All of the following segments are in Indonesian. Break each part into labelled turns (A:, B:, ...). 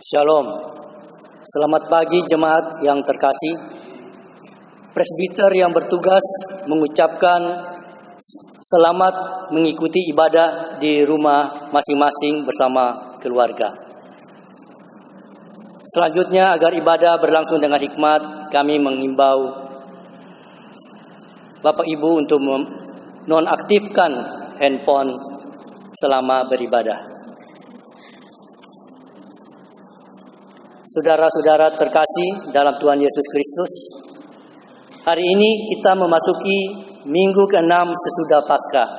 A: Shalom. Selamat pagi jemaat yang terkasih. Presbiter yang bertugas mengucapkan selamat mengikuti ibadah di rumah masing-masing bersama keluarga. Selanjutnya, agar ibadah berlangsung dengan hikmat, kami mengimbau Bapak Ibu untuk nonaktifkan handphone selama beribadah. Saudara-saudara terkasih dalam Tuhan Yesus Kristus, hari ini kita memasuki minggu ke-6 sesudah Paskah.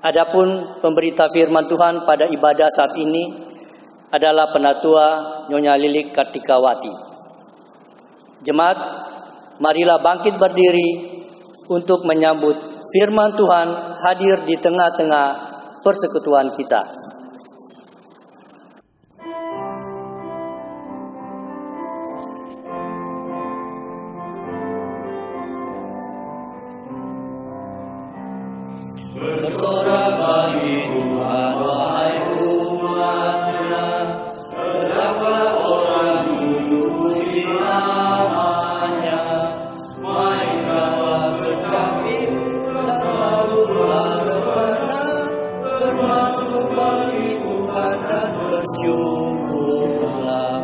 A: Adapun pemberita firman Tuhan pada ibadah saat ini adalah Penatua Nyonya Lilik Kartikawati. Jemaat, marilah bangkit berdiri untuk menyambut firman Tuhan hadir di tengah-tengah persekutuan kita.
B: Bersorak bagi Tuhan, wahai umat-Nya, terdakwa orang dulu di namanya. Mainkanlah berkabin, dan lalulah berbenah, bermasuk bagi Tuhan dan bersyukurlah.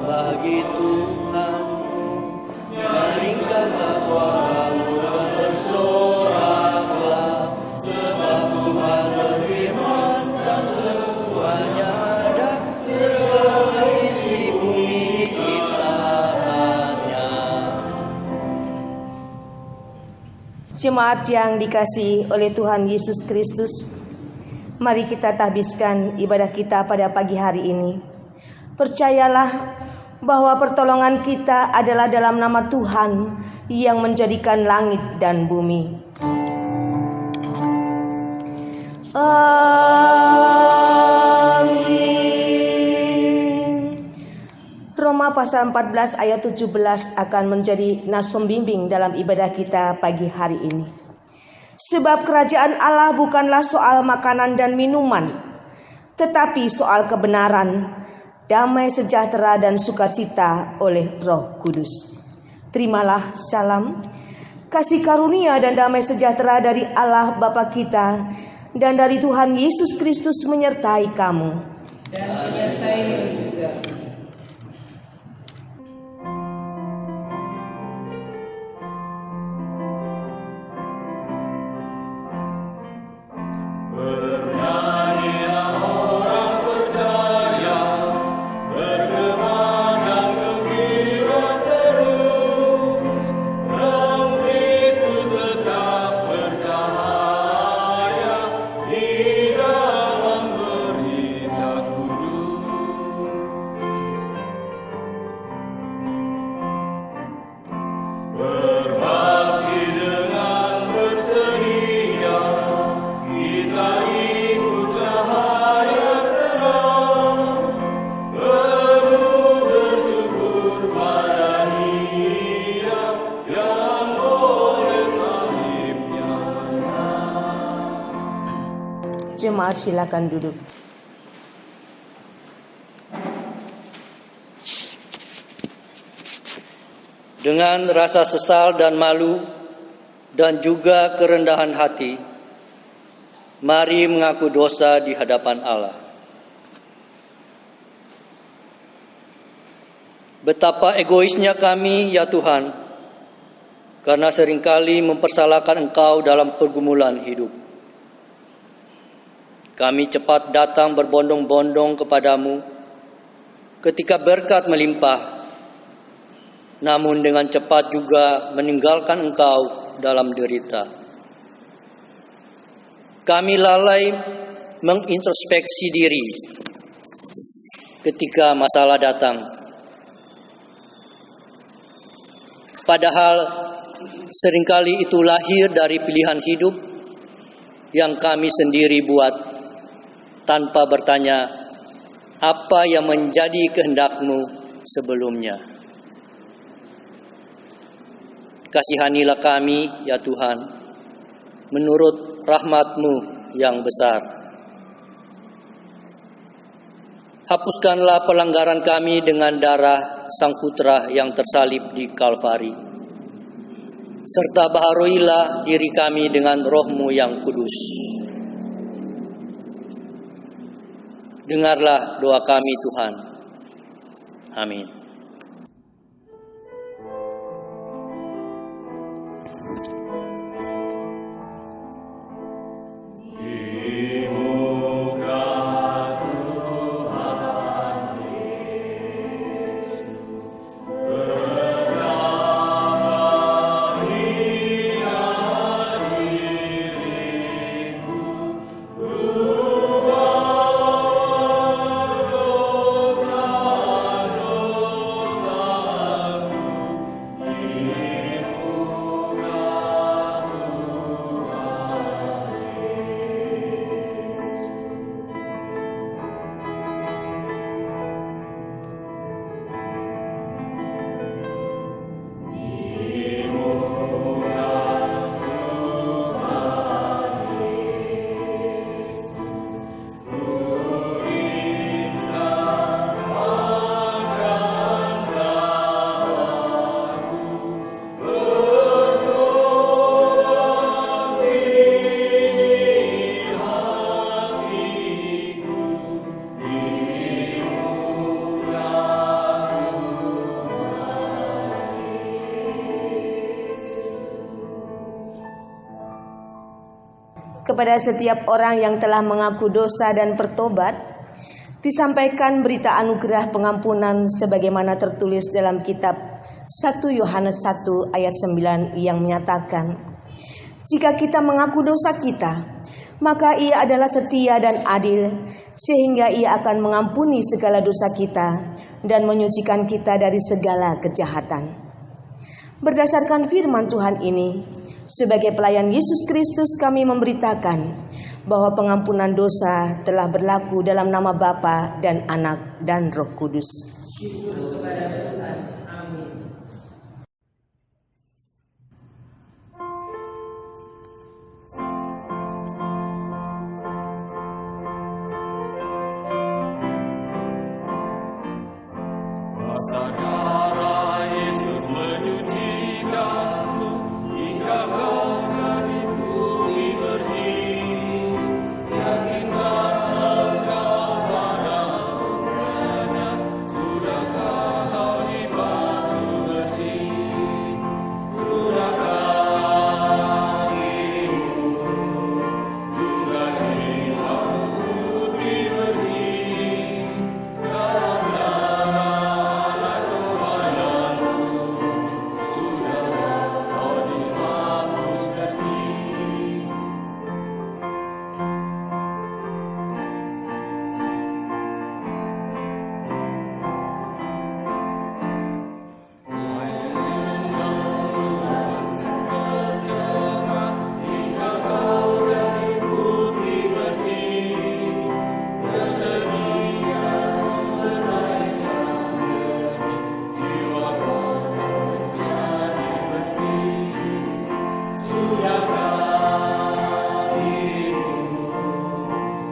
B: Bagi Tuhanmu, nyaringkanlah suaramu dan bersoraklah, sebab Tuhan berfirman dan hanya ada segala isi bumi diciptakannya.
C: Jemaat yang dikasihi oleh Tuhan Yesus Kristus, mari kita tahbiskan ibadah kita pada pagi hari ini. Percayalah bahwa pertolongan kita adalah dalam nama Tuhan yang menjadikan langit dan bumi. Amin. Roma pasal 14 ayat 17 akan menjadi nas pembimbing dalam ibadah kita pagi hari ini. Sebab kerajaan Allah bukanlah soal makanan dan minuman, tetapi soal kebenaran, damai sejahtera dan sukacita oleh Roh Kudus. Terimalah salam, kasih karunia dan damai sejahtera dari Allah Bapa kita dan dari Tuhan Yesus Kristus menyertai kamu. Dan menyertaimu juga. Jemaat silakan duduk.
A: Dengan rasa sesal dan malu dan juga kerendahan hati, mari mengaku dosa di hadapan Allah. Betapa egoisnya kami, ya Tuhan, karena seringkali mempersalahkan Engkau dalam pergumulan hidup. Kami cepat datang berbondong-bondong kepadamu ketika berkat melimpah, namun dengan cepat juga meninggalkan Engkau dalam derita. Kami lalai mengintrospeksi diri ketika masalah datang. Padahal seringkali itu lahir dari pilihan hidup yang kami sendiri buat, tanpa bertanya apa yang menjadi kehendak-Mu sebelumnya. Kasihanilah kami, ya Tuhan, menurut rahmat-Mu yang besar. Hapuskanlah pelanggaran kami dengan darah Sang Putra yang tersalib di Kalvari, serta baharuilah diri kami dengan Roh-Mu yang kudus. Dengarlah doa kami, Tuhan. Amin.
C: Kepada setiap orang yang telah mengaku dosa dan bertobat, Disampaikan berita anugerah pengampunan sebagaimana tertulis dalam kitab 1 Yohanes 1 ayat 9 yang menyatakan, jika kita mengaku dosa kita, maka Ia adalah setia dan adil sehingga Ia akan mengampuni segala dosa kita dan menyucikan kita dari segala kejahatan. Berdasarkan firman Tuhan ini, sebagai pelayan Yesus Kristus kami memberitakan bahwa pengampunan dosa telah berlaku dalam nama Bapa dan Anak dan Roh Kudus. Syukur kepada Tuhan. Amin.
D: Kuasa darah Yesus menyucikanmu hingga kau jadi bumi bersih. Yakinlah engkau pada anugerahnya, sudahkah kau dibasuh bersih? Sudahkah dirimu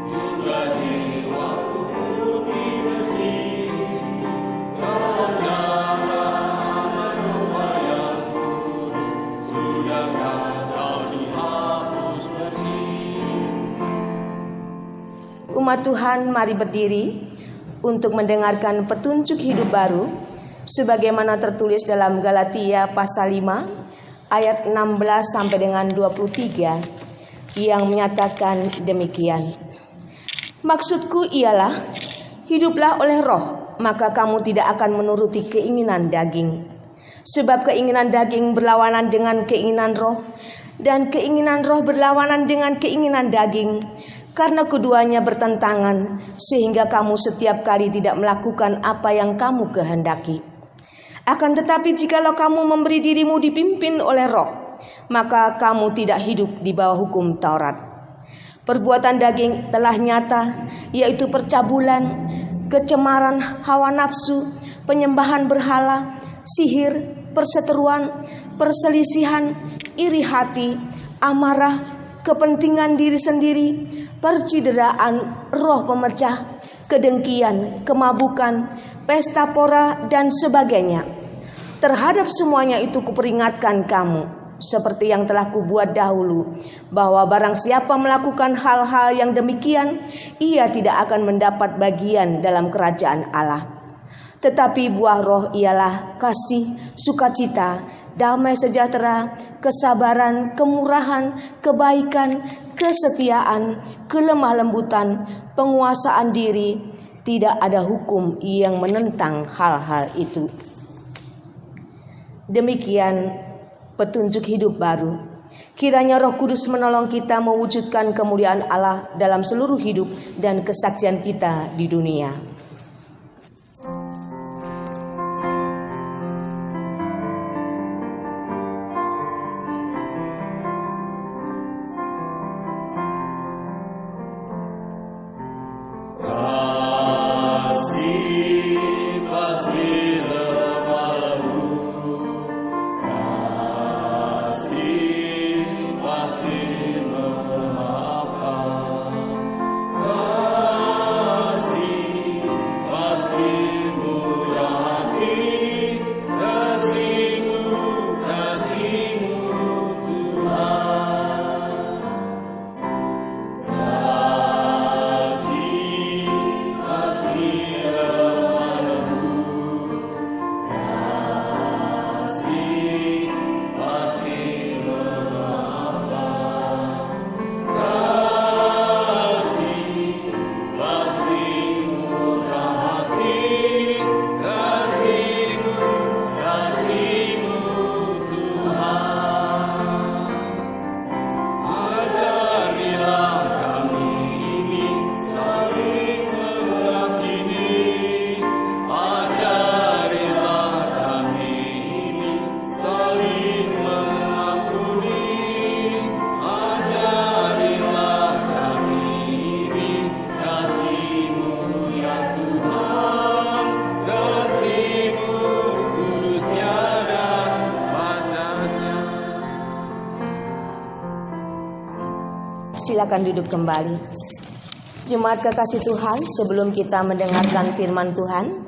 D: juga jiwamu putih bersih dalam darah anak Tuhan Yesus? Sudahkah kau dihapus bersih?
C: Umat Tuhan, mari berdiri untuk mendengarkan petunjuk hidup baru sebagaimana tertulis dalam Galatia pasal 5 ayat 16 sampai dengan 23 yang menyatakan demikian. Maksudku ialah, hiduplah oleh roh, maka kamu tidak akan menuruti keinginan daging. Sebab keinginan daging berlawanan dengan keinginan roh, dan keinginan roh berlawanan dengan keinginan daging. Karena keduanya bertentangan, sehingga kamu setiap kali tidak melakukan apa yang kamu kehendaki. Akan tetapi jikalau kamu memberi dirimu dipimpin oleh roh, maka kamu tidak hidup di bawah hukum Taurat. Perbuatan daging telah nyata, yaitu percabulan, kecemaran hawa nafsu, penyembahan berhala, sihir, perseteruan, perselisihan, iri hati, amarah, kepentingan diri sendiri, percideraan, roh pemecah, kedengkian, kemabukan, pesta pora, dan sebagainya. Terhadap semuanya itu kuperingatkan kamu, seperti yang telah kubuat dahulu, bahwa barang siapa melakukan hal-hal yang demikian, ia tidak akan mendapat bagian dalam kerajaan Allah. Tetapi buah roh ialah kasih, sukacita, damai sejahtera, kesabaran, kemurahan, kebaikan, kesetiaan, kelemah lembutan, penguasaan diri. Tidak ada hukum yang menentang hal-hal itu. Demikian petunjuk hidup baru. Kiranya Roh Kudus menolong kita mewujudkan kemuliaan Allah dalam seluruh hidup dan kesaksian kita di dunia.
D: Kasih
C: silakan duduk kembali. Jemaat kekasih Tuhan, sebelum kita mendengarkan firman Tuhan,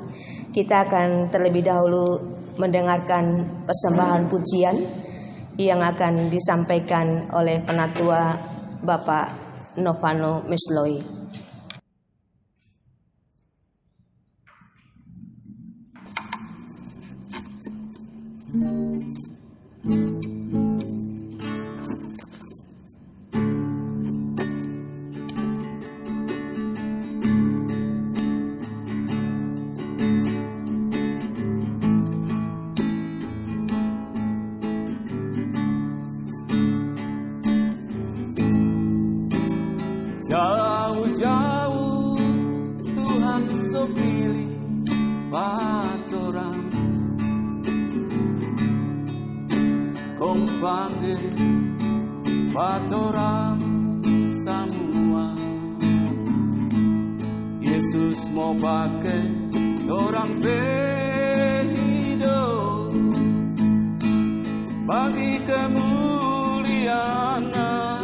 C: kita akan terlebih dahulu mendengarkan persembahan pujian yang akan disampaikan oleh Penatua Bapak Novano Mesloi.
D: Jauh-jauh Tuhan so pilih patorang, Kong panggil patorang semua. Yesus mau pakai orang hidup bagi kemuliaan namanya.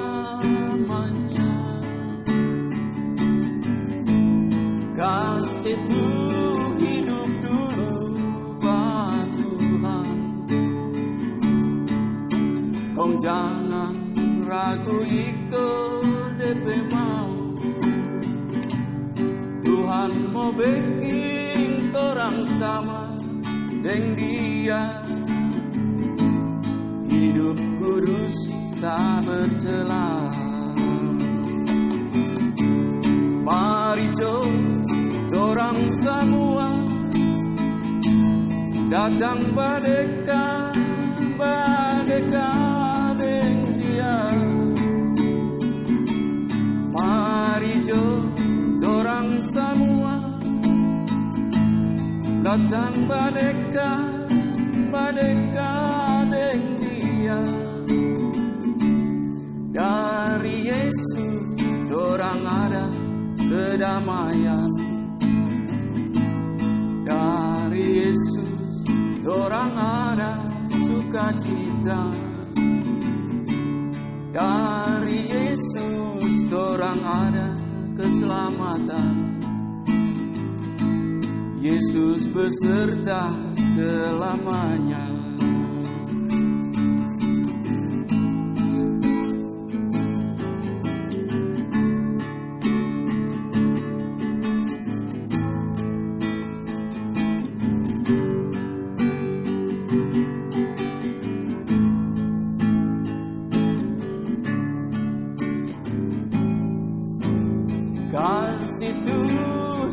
D: Kasih itu hidup dulu Pak Tuhan, kau jangan ragu ikut DP mau. Tuhan mau bikin orang sama dengan Dia, hidup kudus tak bercela. Mari orang semua datang berdekat dengan Dia. Mari orang semua datang berdekat dengan Dia. Dari Yesus orang ada kedamaian. Dari Yesus orang ada sukacita. Dari Yesus orang ada keselamatan. Yesus beserta selamanya. Kasih itu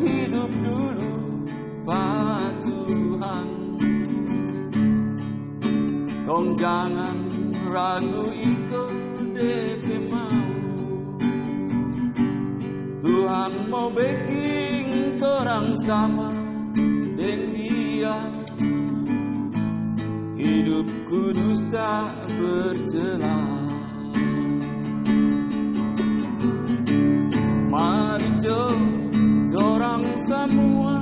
D: hidup dulu Pak Tuhan, kau jangan ragu ikut DP mau. Tuhan mau bikin orang sama dengan Dia, hidup kudus tak bercela. Mari orang semua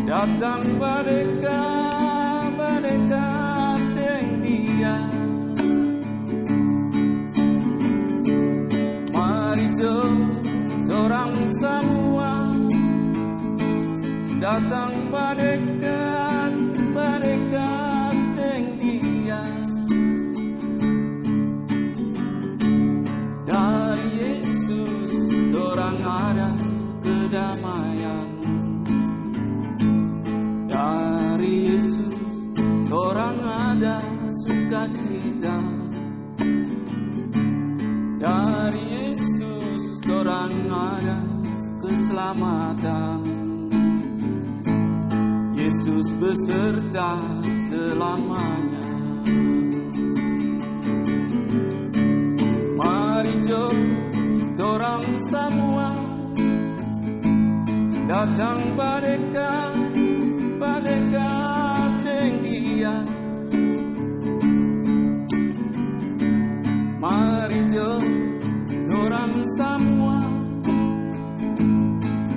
D: datang berdekat dengan Dia. Mari orang semua datang berdekat dengan Dia. Dari Yesus orang ada kedamaian. Dari Yesus orang ada sukacita. Dari Yesus orang ada keselamatan. Yesus beserta selamanya. Mari orang semua datang berdekat dengan Dia. Mari orang semua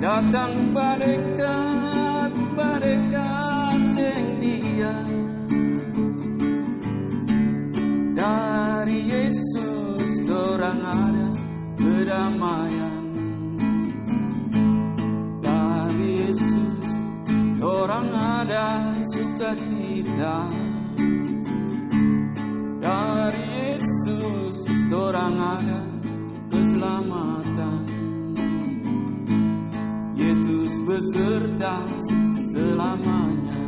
D: datang berdekat dengan Dia. Dari Yesus orang kedamaian. Dari Yesus orang ada sukacita. Dari Yesus orang ada keselamatan. Yesus beserta selamanya.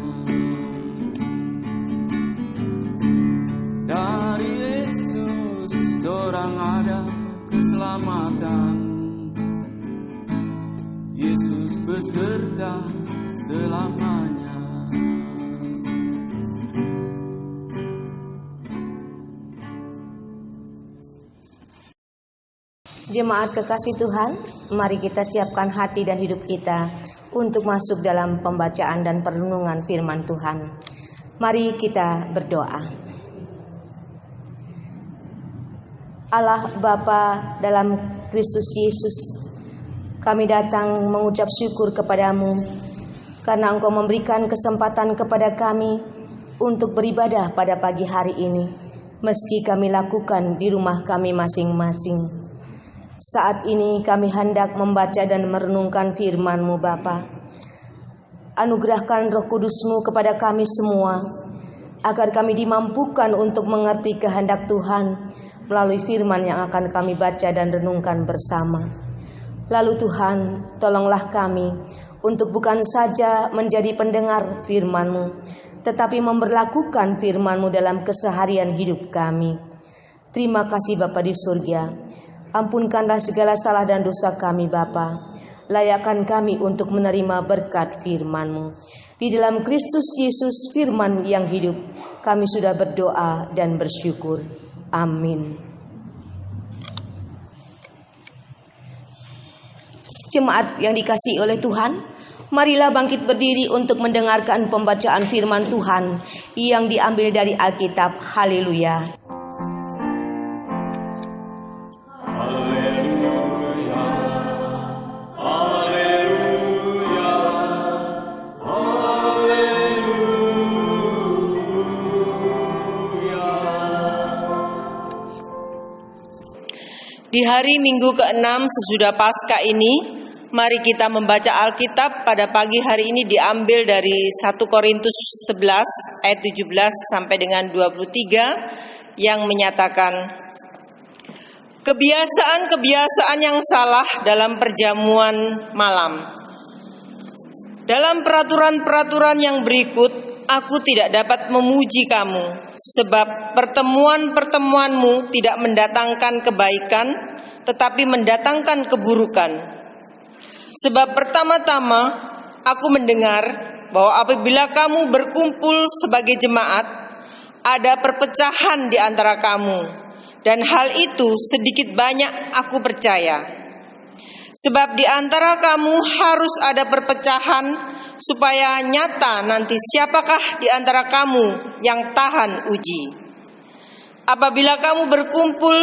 D: Dari Yesus orang ada keselamatan. Yesus beserta selamanya.
C: Jemaat kekasih Tuhan, mari kita siapkan hati dan hidup kita untuk masuk dalam pembacaan dan perenungan firman Tuhan. Mari kita berdoa. Allah Bapa dalam Kristus Yesus, kami datang mengucap syukur kepadamu karena Engkau memberikan kesempatan kepada kami untuk beribadah pada pagi hari ini, meski kami lakukan di rumah kami masing-masing. Saat ini kami hendak membaca dan merenungkan firman-Mu Bapa. Anugerahkan Roh Kudus-Mu kepada kami semua, agar kami dimampukan untuk mengerti kehendak Tuhan melalui firman yang akan kami baca dan renungkan bersama. Lalu Tuhan, tolonglah kami untuk bukan saja menjadi pendengar firman-Mu, tetapi memberlakukan firman-Mu dalam keseharian hidup kami. Terima kasih Bapa di surga. Ampunkanlah segala salah dan dosa kami Bapa. Layakkan kami untuk menerima berkat firman-Mu. Di dalam Kristus Yesus firman yang hidup, kami sudah berdoa dan bersyukur. Amin. Jemaat yang dikasihi oleh Tuhan, marilah bangkit berdiri untuk mendengarkan pembacaan firman Tuhan yang diambil dari Alkitab. Haleluya.
E: Di hari Minggu ke-6 sesudah Paskah ini, mari kita membaca Alkitab pada pagi hari ini diambil dari 1 Korintus 11 ayat 17 sampai dengan 23 yang menyatakan, kebiasaan-kebiasaan yang salah dalam perjamuan malam. Dalam peraturan-peraturan yang berikut, aku tidak dapat memuji kamu, sebab pertemuan-pertemuanmu tidak mendatangkan kebaikan, tetapi mendatangkan keburukan. Sebab pertama-tama aku mendengar bahwa apabila kamu berkumpul sebagai jemaat, ada perpecahan di antara kamu, dan hal itu sedikit banyak aku percaya. Sebab di antara kamu harus ada perpecahan, supaya nyata nanti siapakah di antara kamu yang tahan uji. Apabila kamu berkumpul,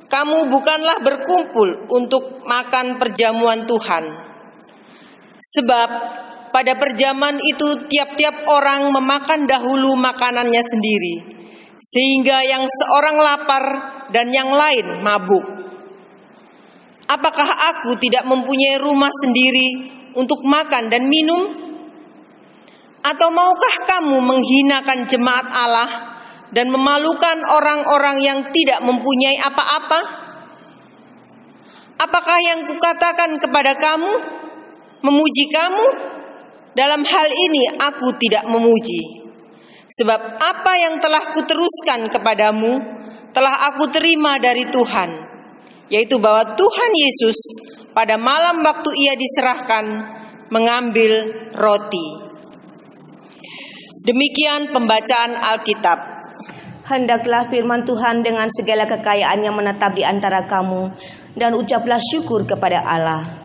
E: kamu bukanlah berkumpul untuk makan perjamuan Tuhan. Sebab pada perjamuan itu tiap-tiap orang memakan dahulu makanannya sendiri, sehingga yang seorang lapar dan yang lain mabuk. Apakah aku tidak mempunyai rumah sendiri untuk makan dan minum? Atau maukah kamu menghinakan jemaat Allah dan memalukan orang-orang yang tidak mempunyai apa-apa? Apakah yang kukatakan kepada kamu memuji kamu? Dalam hal ini aku tidak memuji. Sebab apa yang telah kuteruskan kepadamu telah aku terima dari Tuhan, yaitu bahwa Tuhan Yesus pada malam waktu ia diserahkan mengambil roti. Demikian pembacaan Alkitab.
C: Hendaklah firman Tuhan dengan segala kekayaan yang menetap di antara kamu, dan ucaplah syukur kepada Allah.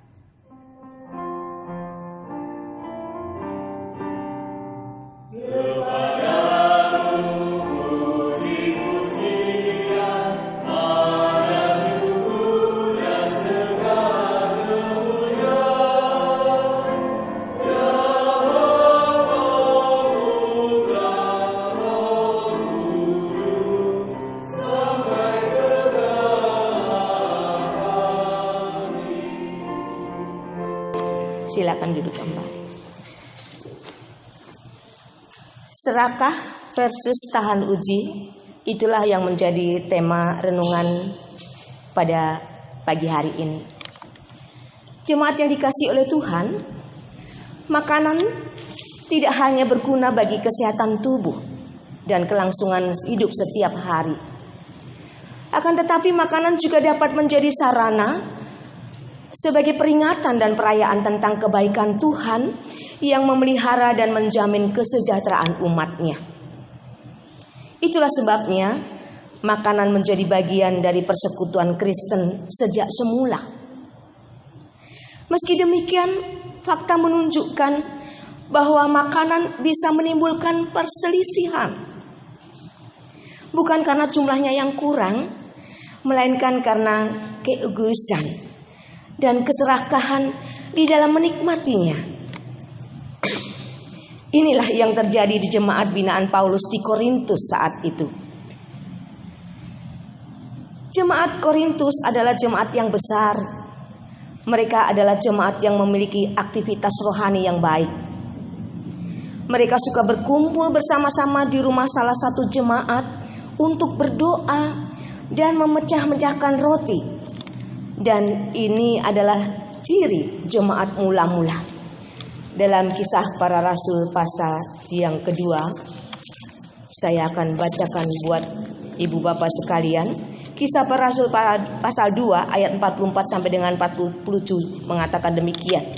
C: Silakan duduk kembali. Serakah versus tahan uji, itulah yang menjadi tema renungan pada pagi hari ini. Jemaat yang dikasihi oleh Tuhan, makanan tidak hanya berguna bagi kesehatan tubuh dan kelangsungan hidup setiap hari. Akan tetapi makanan juga dapat menjadi sarana sebagai peringatan dan perayaan tentang kebaikan Tuhan yang memelihara dan menjamin kesejahteraan umatnya. Itulah sebabnya makanan menjadi bagian dari persekutuan Kristen sejak semula. Meski demikian, fakta menunjukkan bahwa makanan bisa menimbulkan perselisihan. Bukan karena jumlahnya yang kurang, melainkan karena keegoisan dan keserakahan di dalam menikmatinya. Inilah yang terjadi di jemaat binaan Paulus di Korintus saat itu. Jemaat Korintus adalah jemaat yang besar. Mereka adalah jemaat yang memiliki aktivitas rohani yang baik. Mereka suka berkumpul bersama-sama di rumah salah satu jemaat untuk berdoa dan memecah-mecahkan roti. Dan ini adalah ciri jemaat mula-mula. Dalam Kisah Para Rasul pasal yang kedua, saya akan bacakan buat ibu bapak sekalian. Kisah Para Rasul pasal 2 ayat 44 sampai dengan 47 mengatakan demikian.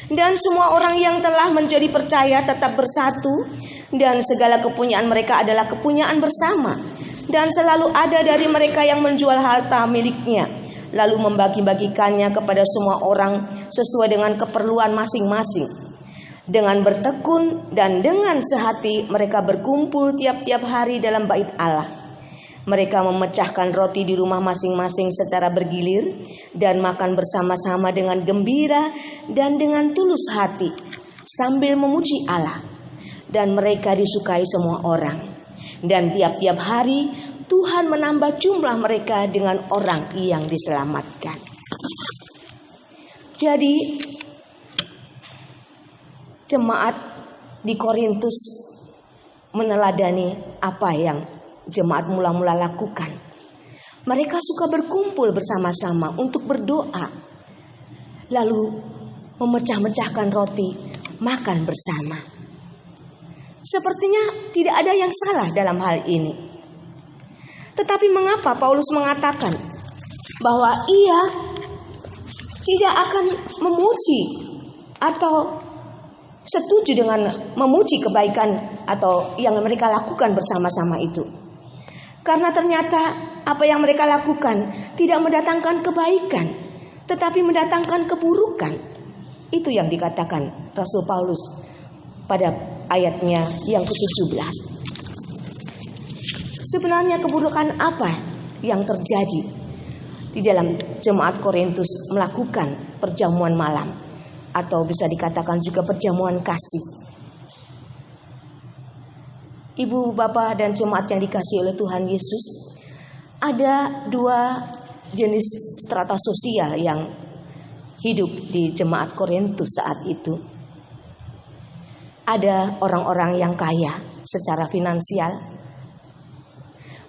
C: Dan semua orang yang telah menjadi percaya tetap bersatu, dan segala kepunyaan mereka adalah kepunyaan bersama. Dan selalu ada dari mereka yang menjual harta miliknya, lalu membagi-bagikannya kepada semua orang sesuai dengan keperluan masing-masing. Dengan bertekun dan dengan sehati mereka berkumpul tiap-tiap hari dalam bait Allah. Mereka memecahkan roti di rumah masing-masing secara bergilir dan makan bersama-sama dengan gembira dan dengan tulus hati sambil memuji Allah. Dan mereka disukai semua orang. Dan tiap-tiap hari Tuhan menambah jumlah mereka dengan orang yang diselamatkan. Jadi jemaat di Korintus meneladani apa yang jemaat mula-mula lakukan. Mereka suka berkumpul bersama-sama untuk berdoa, lalu memecah-mecahkan roti, makan bersama. Sepertinya tidak ada yang salah dalam hal ini. Tetapi mengapa Paulus mengatakan bahwa ia tidak akan memuji atau setuju dengan memuji kebaikan atau yang mereka lakukan bersama-sama itu? Karena ternyata apa yang mereka lakukan tidak mendatangkan kebaikan, tetapi mendatangkan keburukan. Itu yang dikatakan Rasul Paulus pada ayatnya yang ke-17. Sebenarnya keburukan apa yang terjadi di dalam jemaat Korintus melakukan perjamuan malam, atau bisa dikatakan juga perjamuan kasih? Ibu, bapak, dan jemaat yang dikasihi oleh Tuhan Yesus, ada dua jenis strata sosial yang hidup di jemaat Korintus saat itu. Ada orang-orang yang kaya secara finansial.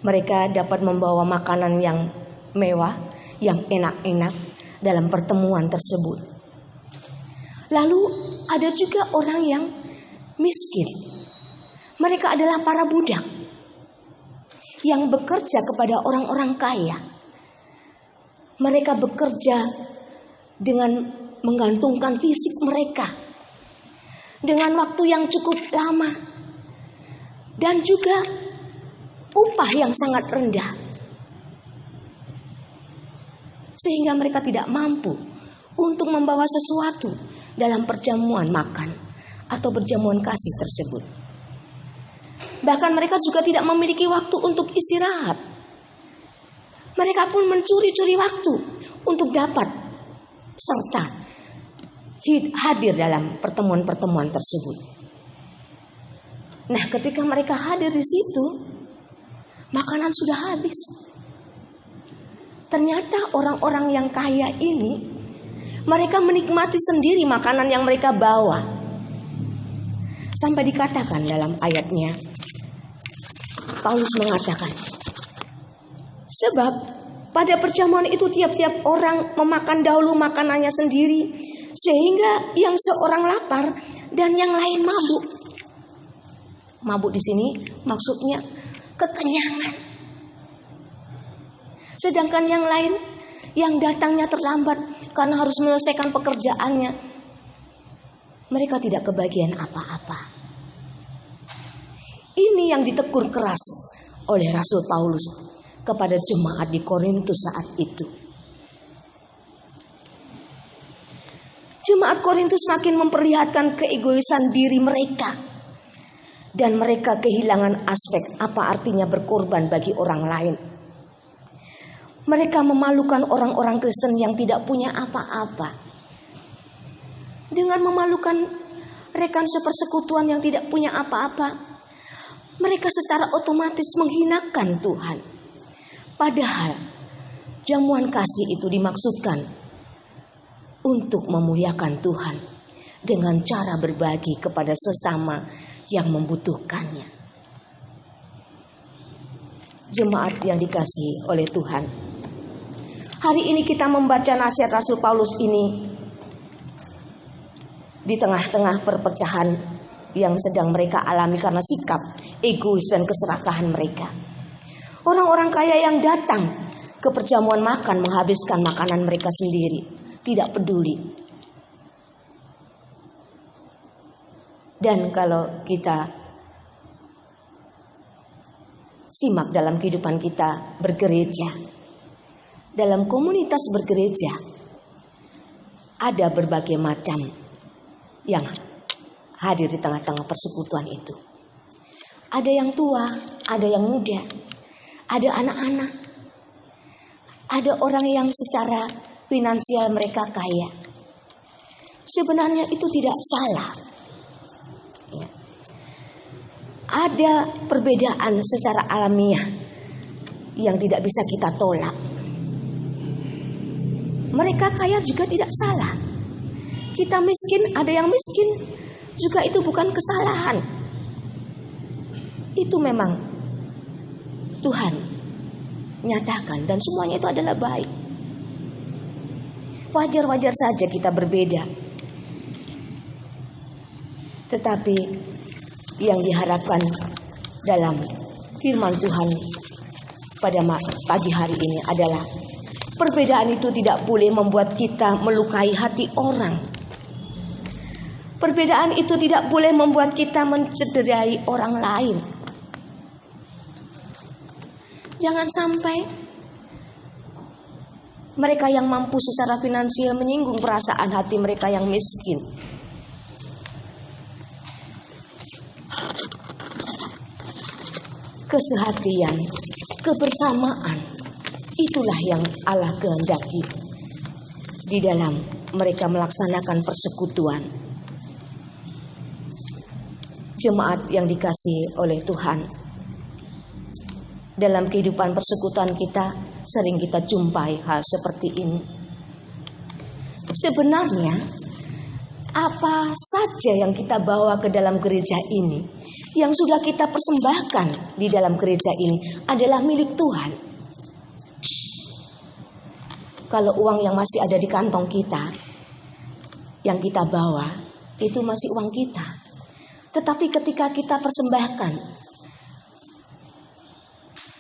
C: Mereka dapat membawa makanan yang mewah, yang enak-enak dalam pertemuan tersebut. Lalu ada juga orang yang miskin. Mereka adalah para budak yang bekerja kepada orang-orang kaya. Mereka bekerja dengan menggantungkan fisik mereka dengan waktu yang cukup lama dan juga upah yang sangat rendah, sehingga mereka tidak mampu untuk membawa sesuatu dalam perjamuan makan atau perjamuan kasih tersebut. Bahkan mereka juga tidak memiliki waktu untuk istirahat. Mereka pun mencuri-curi waktu untuk dapat serta hadir dalam pertemuan-pertemuan tersebut. Nah, ketika mereka hadir di situ, makanan sudah habis. Ternyata orang-orang yang kaya ini Mereka menikmati sendiri makanan yang mereka bawa. Sampai dikatakan dalam ayatnya, Paulus mengatakan, sebab pada perjamuan itu tiap-tiap orang memakan dahulu makanannya sendiri, sehingga yang seorang lapar dan yang lain mabuk. Mabuk di sini maksudnya kekenyangan. Sedangkan yang lain yang datangnya terlambat karena harus menyelesaikan pekerjaannya, mereka tidak kebagian apa-apa. Ini yang ditegur keras oleh Rasul Paulus kepada jemaat di Korintus saat itu. Jemaat Korintus makin memperlihatkan keegoisan diri mereka, dan mereka kehilangan aspek apa artinya berkorban bagi orang lain. Mereka memalukan orang-orang Kristen yang tidak punya apa-apa dengan memalukan rekan sepersekutuan yang tidak punya apa-apa. Mereka secara otomatis menghinakan Tuhan. Padahal jamuan kasih itu dimaksudkan untuk memuliakan Tuhan dengan cara berbagi kepada sesama yang membutuhkannya. Jemaat yang dikasihi oleh Tuhan, hari ini kita membaca nasihat Rasul Paulus ini di tengah-tengah perpecahan yang sedang mereka alami karena sikap egois dan keserakahan mereka. Orang-orang kaya yang datang ke perjamuan makan menghabiskan makanan mereka sendiri, tidak peduli. Dan kalau kita simak dalam kehidupan kita bergereja, dalam komunitas bergereja, ada berbagai macam yang hadir di tengah-tengah persekutuan itu. Ada yang tua, ada yang muda, ada anak-anak, ada orang yang secara finansial mereka kaya. Sebenarnya itu tidak salah. Ya. Ada perbedaan secara alamiah yang tidak bisa kita tolak. Mereka kaya juga tidak salah. Kita miskin, ada yang miskin, juga itu bukan kesalahan. Itu memang Tuhan nyatakan dan semuanya itu adalah baik. Wajar-wajar saja kita berbeda. Tetapi yang diharapkan dalam firman Tuhan pada pagi hari ini adalah perbedaan itu tidak boleh membuat kita melukai hati orang. Perbedaan itu tidak boleh membuat kita mencederai orang lain. Jangan sampai mereka yang mampu secara finansial menyinggung perasaan hati mereka yang miskin. Kesehatian, kebersamaan, itulah yang Allah kehendaki di dalam mereka melaksanakan persekutuan. Jemaat yang dikasihi oleh Tuhan, dalam kehidupan persekutuan kita sering kita jumpai hal seperti ini. Sebenarnya apa saja yang kita bawa ke dalam gereja ini, yang sudah kita persembahkan di dalam gereja ini adalah milik Tuhan. Kalau uang yang masih ada di kantong kita, yang kita bawa, itu masih uang kita. Tetapi ketika kita persembahkan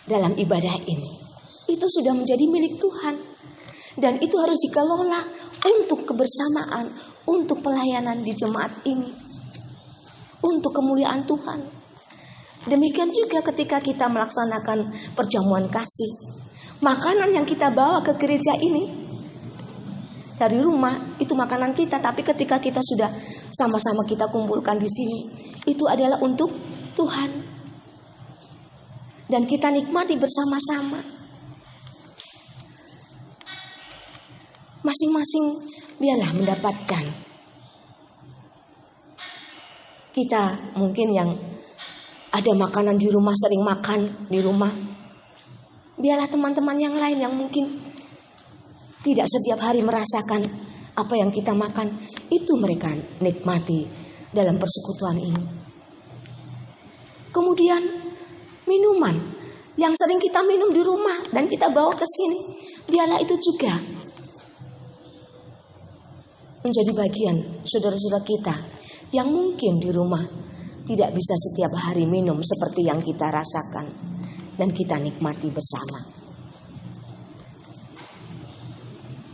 C: dalam ibadah ini, itu sudah menjadi milik Tuhan. Dan itu harus dikelola untuk kebersamaan, untuk pelayanan di jemaat ini, untuk kemuliaan Tuhan. Demikian juga ketika kita melaksanakan perjamuan kasih. Makanan yang kita bawa ke gereja ini dari rumah itu makanan kita, tapi ketika kita sudah sama-sama kita kumpulkan di sini, itu adalah untuk Tuhan. Dan kita nikmati bersama-sama. Masing-masing biarlah mendapatkan. Kita mungkin yang ada makanan di rumah, sering makan di rumah, biarlah teman-teman yang lain yang mungkin tidak setiap hari merasakan Apa yang kita makan, itu mereka nikmati dalam persekutuan ini. Kemudian minuman yang sering kita minum di rumah dan kita bawa ke sini, biarlah itu juga menjadi bagian saudara-saudara kita yang mungkin di rumah tidak bisa setiap hari minum seperti yang kita rasakan dan kita nikmati bersama.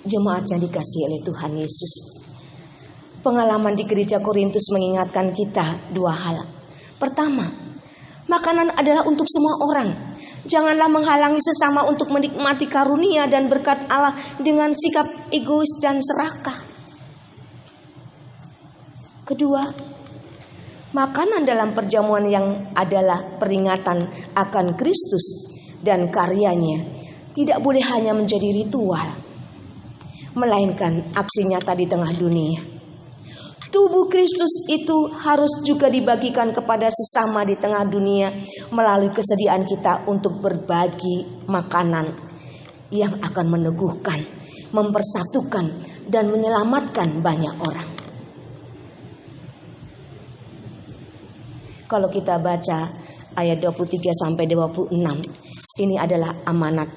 C: Jemaat yang dikasihi oleh Tuhan Yesus, pengalaman di gereja Korintus mengingatkan kita dua hal. Pertama, makanan adalah untuk semua orang. Janganlah menghalangi sesama untuk menikmati karunia dan berkat Allah dengan sikap egois dan serakah. Kedua, makanan dalam perjamuan yang adalah peringatan akan Kristus dan karyanya tidak boleh hanya menjadi ritual, melainkan aksi nyata di tengah dunia. Tubuh Kristus itu harus juga dibagikan kepada sesama di tengah dunia melalui kesediaan kita untuk berbagi makanan yang akan meneguhkan, mempersatukan, dan menyelamatkan banyak orang. Kalau kita baca ayat 23 sampai 26, ini adalah amanat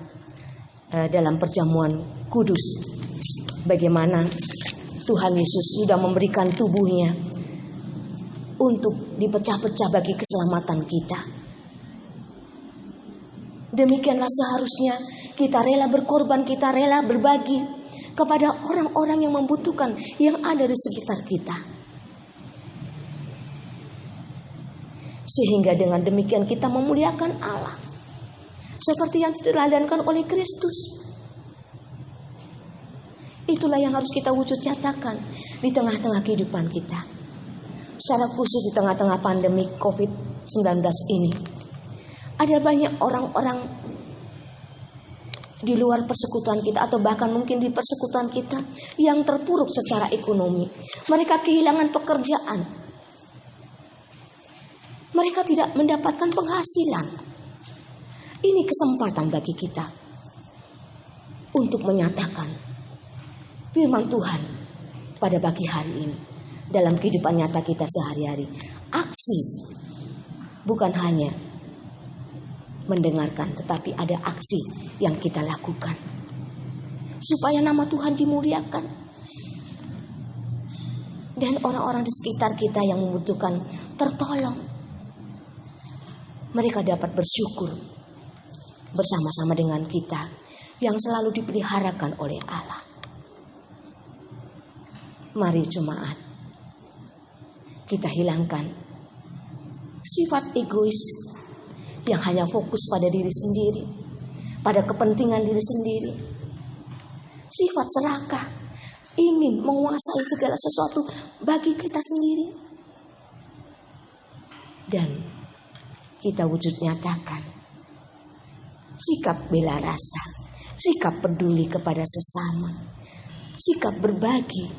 C: dalam perjamuan kudus. Bagaimana Tuhan Yesus sudah memberikan tubuhnya untuk dipecah-pecah bagi keselamatan kita. Demikianlah seharusnya kita rela berkorban, kita rela berbagi kepada orang-orang yang membutuhkan, yang ada di sekitar kita. Sehingga dengan demikian kita memuliakan Allah seperti yang diteladankan oleh Kristus. Itulah yang harus kita wujud nyatakan di tengah-tengah kehidupan kita. Secara khusus di tengah-tengah pandemi COVID-19 ini. Ada banyak orang-orang di luar persekutuan kita atau bahkan mungkin di persekutuan kita yang terpuruk secara ekonomi. Mereka kehilangan pekerjaan. Mereka tidak mendapatkan penghasilan. Ini kesempatan bagi kita untuk menyatakan firman Tuhan pada pagi hari ini dalam kehidupan nyata kita sehari-hari. Aksi bukan hanya mendengarkan, tetapi ada aksi yang kita lakukan supaya nama Tuhan dimuliakan dan orang-orang di sekitar kita yang membutuhkan tertolong. Mereka dapat bersyukur bersama-sama dengan kita yang selalu dipeliharakan oleh Allah. Mari jemaat, kita hilangkan sifat egois yang hanya fokus pada diri sendiri, pada kepentingan diri sendiri. Sifat serakah, ingin menguasai segala sesuatu bagi kita sendiri. Dan kita wujud nyatakan sikap bela rasa, sikap peduli kepada sesama, sikap berbagi,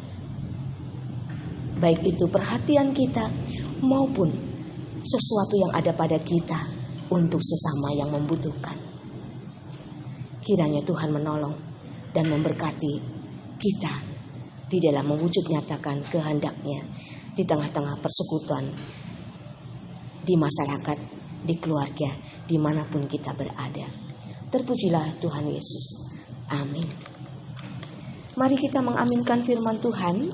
C: baik itu perhatian kita maupun sesuatu yang ada pada kita untuk sesama yang membutuhkan. Kiranya Tuhan menolong dan memberkati kita di dalam mewujud nyatakan kehendak-Nya di tengah-tengah persekutuan, di masyarakat, di keluarga, dimanapun kita berada. Terpujilah Tuhan Yesus. Amin. Mari kita mengaminkan firman Tuhan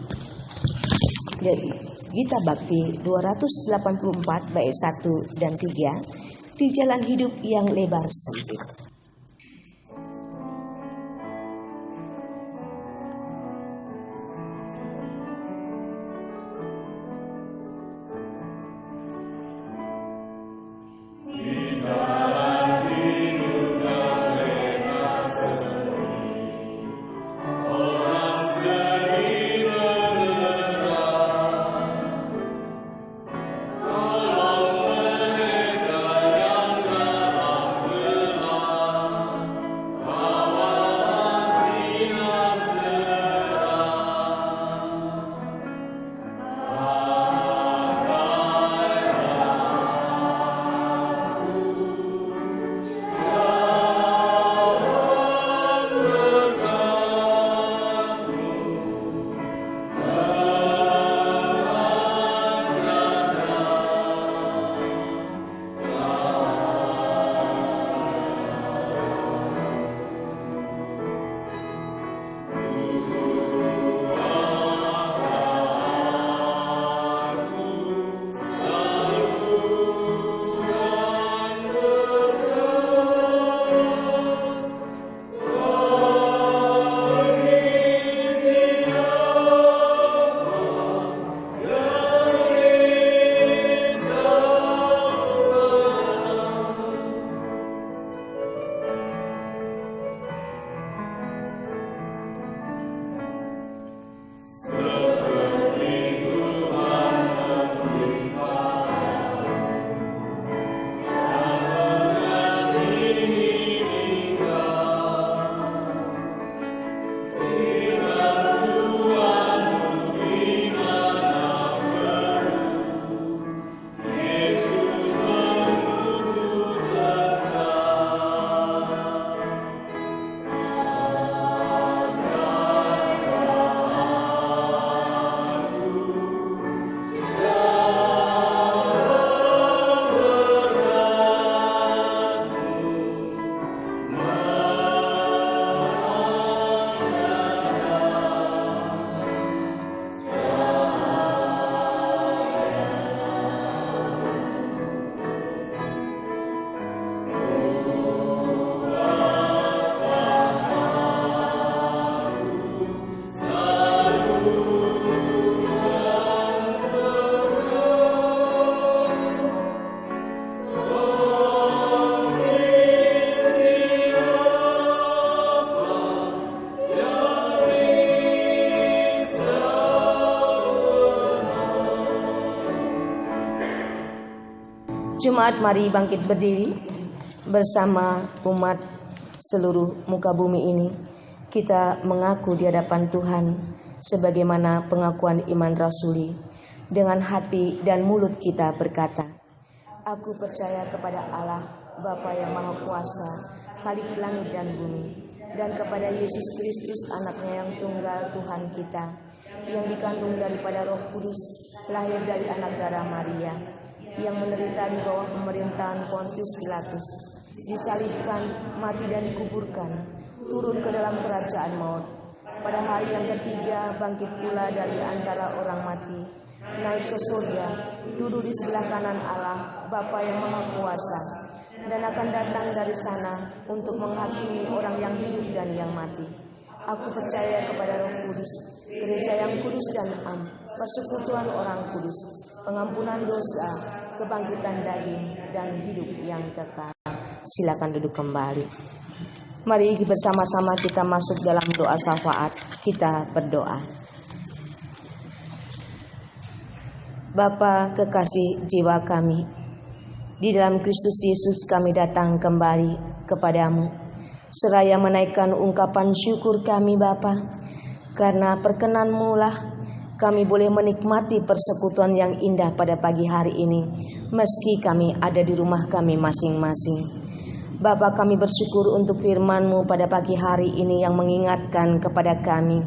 C: dari Gita Bakti 284 bait 1 dan 3 di jalan hidup yang lebar sempit.
F: Kalau mereka yang
C: Jemaat, mari bangkit berdiri bersama umat seluruh muka bumi ini. Kita mengaku di hadapan Tuhan sebagaimana pengakuan iman rasuli. Dengan hati dan mulut kita berkata, aku percaya kepada Allah, Bapa yang Maha Kuasa, Khalik langit dan bumi, dan kepada Yesus Kristus anaknya yang tunggal Tuhan kita, yang dikandung daripada Roh Kudus, lahir dari anak darah Maria, yang menderita di bawah pemerintahan Pontius Pilatus, disalibkan, mati dan dikuburkan, turun ke dalam kerajaan maut. Pada hari yang ketiga bangkit pula dari antara orang mati, naik ke surga, duduk di sebelah kanan Allah, Bapa yang Maha Kuasa, dan akan datang dari sana untuk menghakimi orang yang hidup dan yang mati. Aku percaya kepada Roh Kudus, gereja yang kudus dan am, persekutuan orang kudus, pengampunan dosa, kebangkitan daging, dan hidup yang kekal. Silakan duduk kembali. Mari bersama-sama kita masuk dalam doa syafaat. Kita berdoa. Bapa kekasih jiwa kami, di dalam Kristus Yesus kami datang kembali kepadamu, seraya menaikkan ungkapan syukur kami Bapa, karena perkenan-Mu lah kami boleh menikmati persekutuan yang indah pada pagi hari ini, meski kami ada di rumah kami masing-masing. Bapa, kami bersyukur untuk firman-Mu pada pagi hari ini yang mengingatkan kepada kami,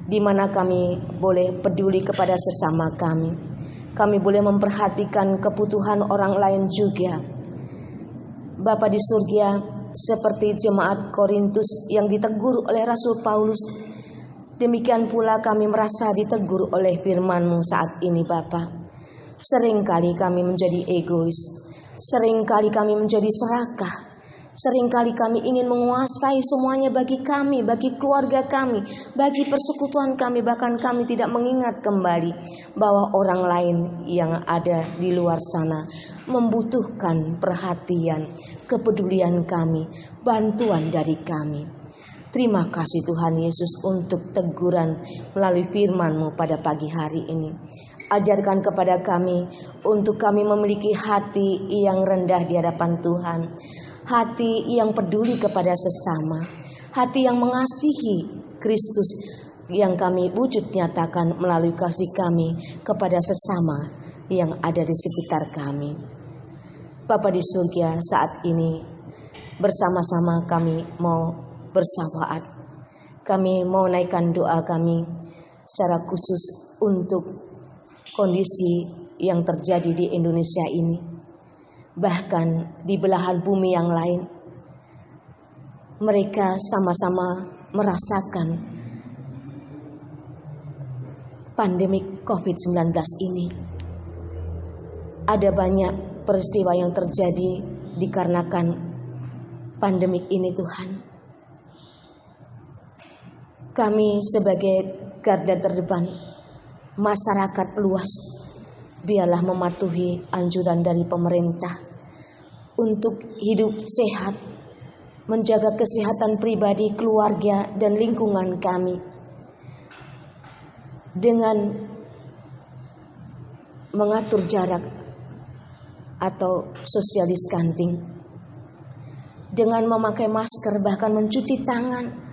C: di mana kami boleh peduli kepada sesama kami. Kami boleh memperhatikan kebutuhan orang lain juga. Bapa di surga, seperti jemaat Korintus yang ditegur oleh Rasul Paulus, demikian pula kami merasa ditegur oleh firman-Mu saat ini Bapa. Seringkali kami menjadi egois, seringkali kami menjadi serakah, seringkali kami ingin menguasai semuanya bagi kami, bagi keluarga kami, bagi persekutuan kami. Bahkan kami tidak mengingat kembali bahwa orang lain yang ada di luar sana membutuhkan perhatian, kepedulian kami, bantuan dari kami. Terima kasih Tuhan Yesus untuk teguran melalui firman-Mu pada pagi hari ini. Ajarkan kepada kami untuk kami memiliki hati yang rendah di hadapan Tuhan, hati yang peduli kepada sesama, hati yang mengasihi Kristus yang kami wujud nyatakan melalui kasih kami kepada sesama yang ada di sekitar kami. Bapa di surga, saat ini bersama-sama kami mau bersyafaat. Kami mau naikkan doa kami secara khusus untuk kondisi yang terjadi di Indonesia ini, bahkan di belahan bumi yang lain. Mereka sama-sama merasakan pandemi COVID-19 ini. Ada banyak peristiwa yang terjadi dikarenakan pandemi ini Tuhan. Kami sebagai garda terdepan, masyarakat luas, biarlah mematuhi anjuran dari pemerintah untuk hidup sehat, menjaga kesehatan pribadi, keluarga, dan lingkungan kami dengan mengatur jarak atau social distancing, dengan memakai masker, bahkan mencuci tangan.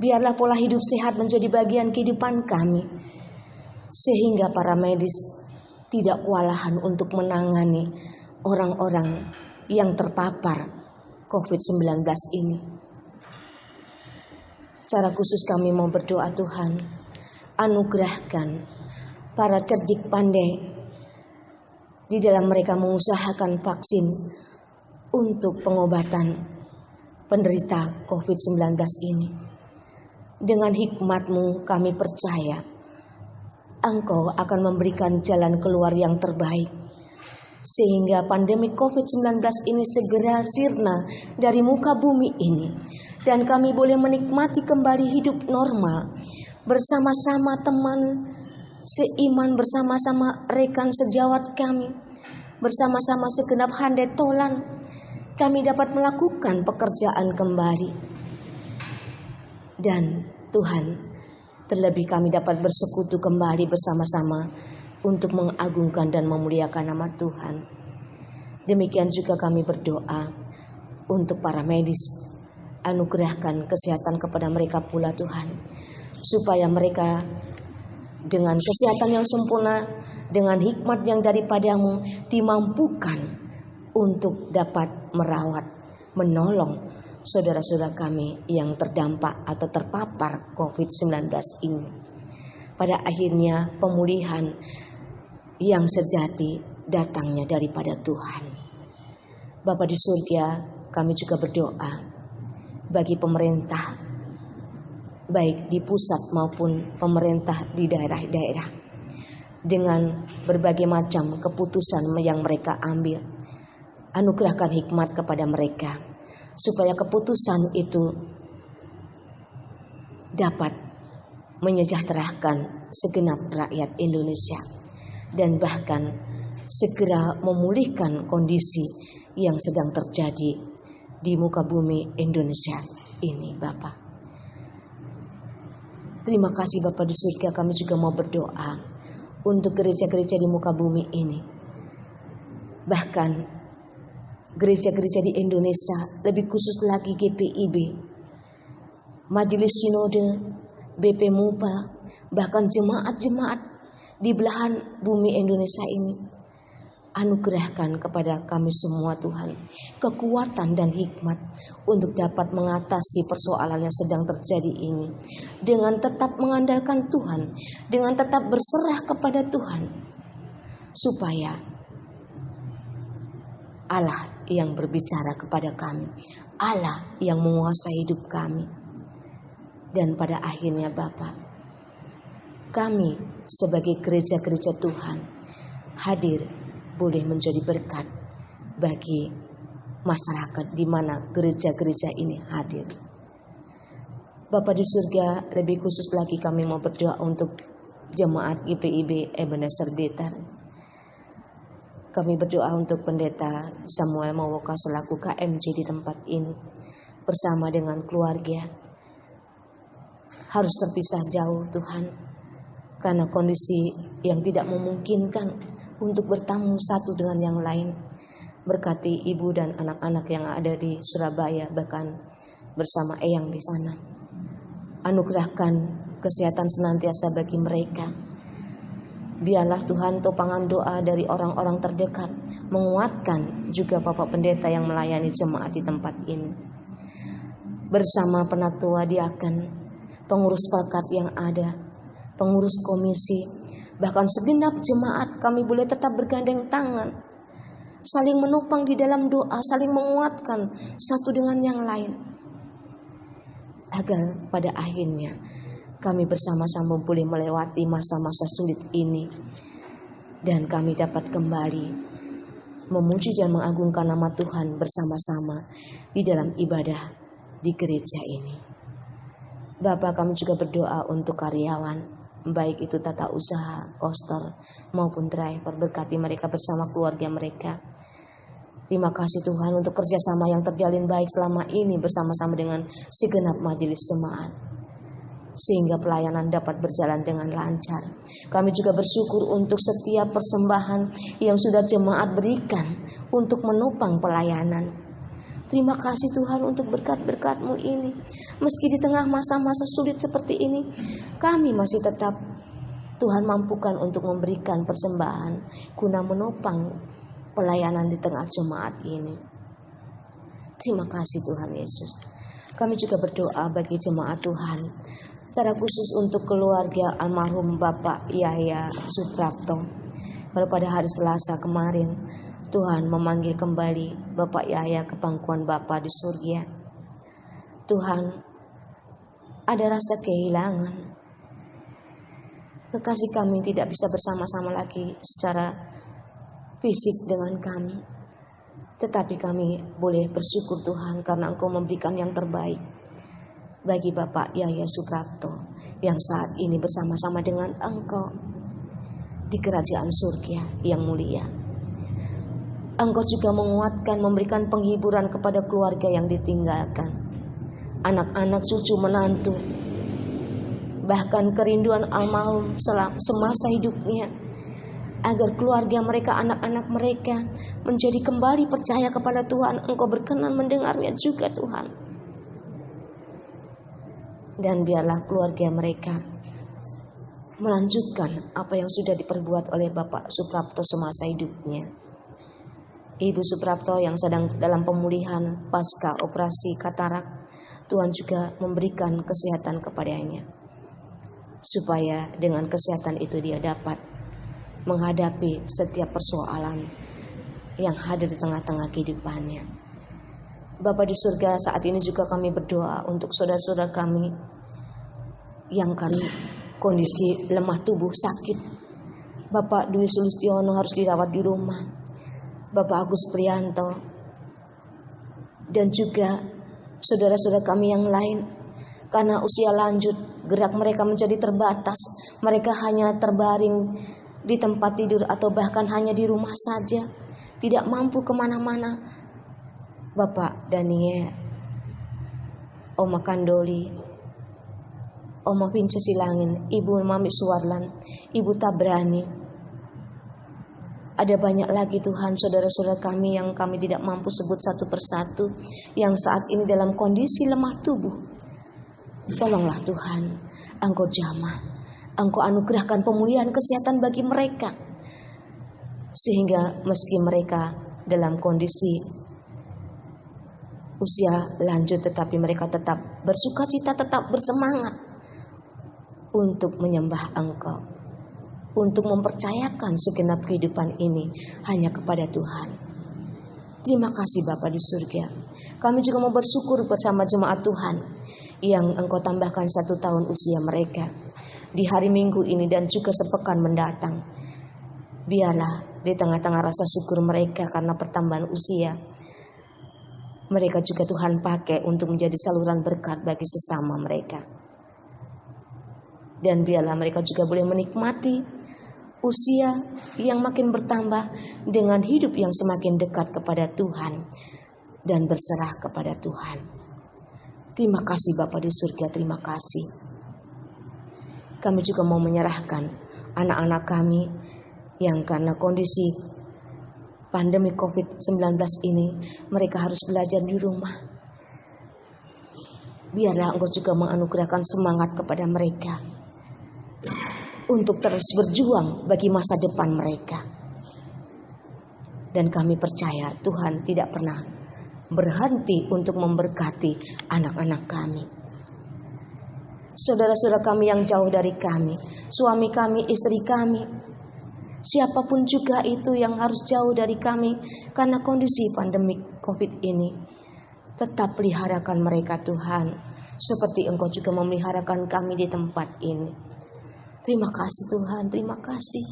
C: Biarlah pola hidup sehat menjadi bagian kehidupan kami, sehingga para medis tidak kewalahan untuk menangani orang-orang yang terpapar COVID-19 ini. Secara khusus kami mau berdoa Tuhan, anugerahkan para cerdik pandai di dalam mereka mengusahakan vaksin untuk pengobatan penderita COVID-19 ini. Dengan hikmat-Mu kami percaya Engkau akan memberikan jalan keluar yang terbaik, sehingga pandemi COVID-19 ini segera sirna dari muka bumi ini, dan kami boleh menikmati kembali hidup normal bersama-sama teman seiman, bersama-sama rekan sejawat kami, bersama-sama segenap handai tolan. Kami dapat melakukan pekerjaan kembali. Dan Tuhan, terlebih kami dapat bersekutu kembali bersama-sama untuk mengagungkan dan memuliakan nama Tuhan. Demikian juga kami berdoa untuk para medis. Anugerahkan kesehatan kepada mereka pula Tuhan, supaya mereka dengan kesehatan yang sempurna, dengan hikmat yang daripadamu, dimampukan untuk dapat merawat, menolong saudara-saudara kami yang terdampak atau terpapar COVID-19 ini. Pada akhirnya pemulihan yang sejati datangnya daripada Tuhan. Bapa di surga, kami juga berdoa bagi pemerintah, baik di pusat maupun pemerintah di daerah-daerah, dengan berbagai macam keputusan yang mereka ambil. Anugerahkan hikmat kepada mereka, supaya keputusan itu dapat menyejahterakan segenap rakyat Indonesia, dan bahkan segera memulihkan kondisi yang sedang terjadi di muka bumi Indonesia ini, Bapak. Terima kasih Bapak di surga. Kami juga mau berdoa untuk gereja-gereja di muka bumi ini, bahkan gereja-gereja di Indonesia, lebih khusus lagi GPIB, Majelis Sinode, BP Mupa, bahkan jemaat-jemaat di belahan bumi Indonesia ini. Anugerahkan kepada kami semua Tuhan kekuatan dan hikmat untuk dapat mengatasi persoalan yang sedang terjadi ini, dengan tetap mengandalkan Tuhan, dengan tetap berserah kepada Tuhan, supaya Allah yang berbicara kepada kami, Allah yang menguasai hidup kami. Dan pada akhirnya Bapa, kami sebagai gereja-gereja Tuhan hadir boleh menjadi berkat bagi masyarakat di mana gereja-gereja ini hadir. Bapa di surga, lebih khusus lagi kami mau berdoa untuk jemaat GPIB Ebenezer Blitar. Kami berdoa untuk Pendeta Samuel Mawoka selaku KMJ di tempat ini bersama dengan keluarga. Harus terpisah jauh Tuhan, karena kondisi yang tidak memungkinkan untuk bertemu satu dengan yang lain. Berkati ibu dan anak-anak yang ada di Surabaya, bahkan bersama Eyang di sana. Anugerahkan kesehatan senantiasa bagi mereka. Biarlah Tuhan topangan doa dari orang-orang terdekat menguatkan juga Bapak Pendeta yang melayani jemaat di tempat ini. Bersama penatua diaken, pengurus pakat yang ada, pengurus komisi, bahkan segenap jemaat, kami boleh tetap bergandeng tangan, saling menopang di dalam doa, saling menguatkan satu dengan yang lain, agar pada akhirnya kami bersama-sama boleh melewati masa-masa sulit ini, dan kami dapat kembali memuji dan mengagungkan nama Tuhan bersama-sama di dalam ibadah di gereja ini. Bapak, kami juga berdoa untuk karyawan, baik itu tata usaha, koster maupun driver. Berkati mereka bersama keluarga mereka. Terima kasih Tuhan untuk kerjasama yang terjalin baik selama ini bersama-sama dengan segenap majelis jemaat, sehingga pelayanan dapat berjalan dengan lancar. Kami juga bersyukur untuk setiap persembahan yang sudah jemaat berikan untuk menopang pelayanan. Terima kasih Tuhan untuk berkat-berkat-Mu ini. Meski di tengah masa-masa sulit seperti ini, kami masih tetap Tuhan mampukan untuk memberikan persembahan guna menopang pelayanan di tengah jemaat ini. Terima kasih Tuhan Yesus. Kami juga berdoa bagi jemaat Tuhan, secara khusus untuk keluarga almarhum Bapak Yahya Suprapto. Kalau pada hari Selasa kemarin Tuhan memanggil kembali Bapak Yahya ke pangkuan Bapa di surga. Tuhan, ada rasa kehilangan. Kekasih kami tidak bisa bersama-sama lagi secara fisik dengan kami. Tetapi kami boleh bersyukur Tuhan karena Engkau memberikan yang terbaik bagi Bapak Yahya Suprapto yang saat ini bersama-sama dengan Engkau di kerajaan surga yang mulia. Engkau juga menguatkan, memberikan penghiburan kepada keluarga yang ditinggalkan, anak-anak, cucu, menantu, bahkan kerinduan almarhum semasa hidupnya. agar keluarga mereka, anak-anak mereka menjadi kembali percaya kepada Tuhan. Engkau berkenan mendengarnya juga Tuhan. Dan biarlah keluarga mereka melanjutkan apa yang sudah diperbuat oleh Bapak Suprapto semasa hidupnya. Ibu Suprapto yang sedang dalam pemulihan pasca operasi katarak, Tuhan juga memberikan kesehatan kepadanya, supaya dengan kesehatan itu dia dapat menghadapi setiap persoalan yang hadir di tengah-tengah kehidupannya. Bapa di surga, saat ini juga kami berdoa untuk saudara-saudara kami yang kondisi lemah tubuh, sakit. Bapak Dwi Sulistiono harus dirawat di rumah, Bapak Agus Prianto, dan juga saudara-saudara kami yang lain, karena usia lanjut, gerak mereka menjadi terbatas. Mereka hanya terbaring di tempat tidur atau bahkan hanya di rumah saja, tidak mampu kemana-mana. Bapak Daniel, Oma Kandoli, Oma Vince Silangin, Ibu Mami Suwarlan, Ibu Tabrani. Ada banyak lagi Tuhan, saudara-saudara kami yang kami tidak mampu sebut satu persatu, yang saat ini dalam kondisi lemah tubuh. Tolonglah Tuhan, Engkau jamah, Engkau anugerahkan pemulihan kesehatan bagi mereka, sehingga meski mereka dalam kondisi usia lanjut, tetapi mereka tetap bersukacita, tetap bersemangat untuk menyembah Engkau, untuk mempercayakan segenap kehidupan ini hanya kepada Tuhan. Terima kasih Bapa di surga. Kami juga mau bersyukur bersama jemaat Tuhan yang Engkau tambahkan 1 tahun usia mereka di hari Minggu ini dan juga sepekan mendatang. Biarlah di tengah-tengah rasa syukur mereka karena pertambahan usia, mereka juga Tuhan pakai untuk menjadi saluran berkat bagi sesama mereka. Dan biarlah mereka juga boleh menikmati usia yang makin bertambah dengan hidup yang semakin dekat kepada Tuhan dan berserah kepada Tuhan. Terima kasih Bapa di surga, terima kasih. Kami juga mau menyerahkan anak-anak kami yang karena kondisi pandemi COVID-19 ini mereka harus belajar di rumah. Biarlah Engkau juga menganugerahkan semangat kepada mereka untuk terus berjuang bagi masa depan mereka. Dan kami percaya Tuhan tidak pernah berhenti untuk memberkati anak-anak kami. Saudara-saudara kami yang jauh dari kami, suami kami, istri kami, siapapun juga itu yang harus jauh dari kami karena kondisi pandemi COVID ini, tetap peliharakan mereka Tuhan, seperti Engkau juga memeliharakan kami di tempat ini. Terima kasih Tuhan, terima kasih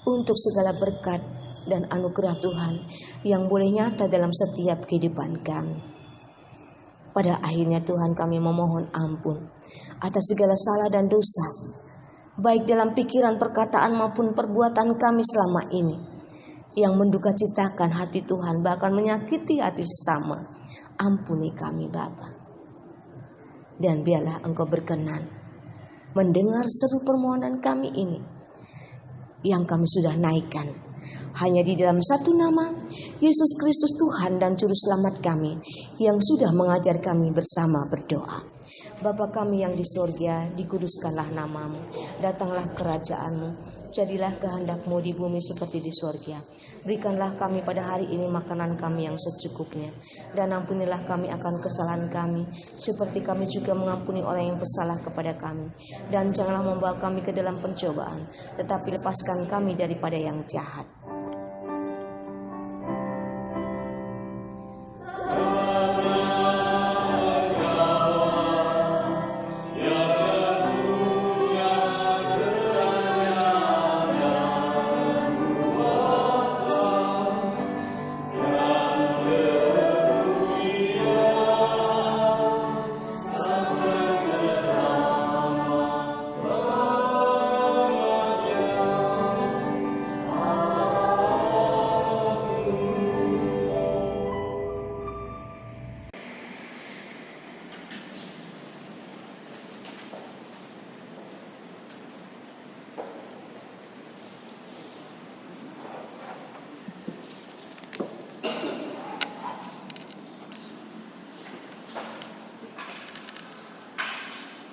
C: untuk segala berkat dan anugerah Tuhan yang boleh nyata dalam setiap kehidupan kami. Pada akhirnya Tuhan, kami memohon ampun atas segala salah dan dosa, baik dalam pikiran, perkataan maupun perbuatan kami selama ini, yang menduka citakan hati Tuhan, bahkan menyakiti hati sesama. Ampuni kami Bapa. Dan biarlah Engkau berkenan mendengar seru permohonan kami ini, yang kami sudah naikkan hanya di dalam satu nama, Yesus Kristus Tuhan dan Juru Selamat kami, yang sudah mengajar kami bersama berdoa. Bapa kami yang di surga, dikuduskanlah namamu, datanglah kerajaan-Mu, jadilah kehendak-Mu di bumi seperti di surga. Berikanlah kami pada hari ini makanan kami yang secukupnya, dan ampunilah kami akan kesalahan kami, seperti kami juga mengampuni orang yang bersalah kepada kami. Dan janganlah membawa kami ke dalam pencobaan, tetapi lepaskan kami daripada yang jahat.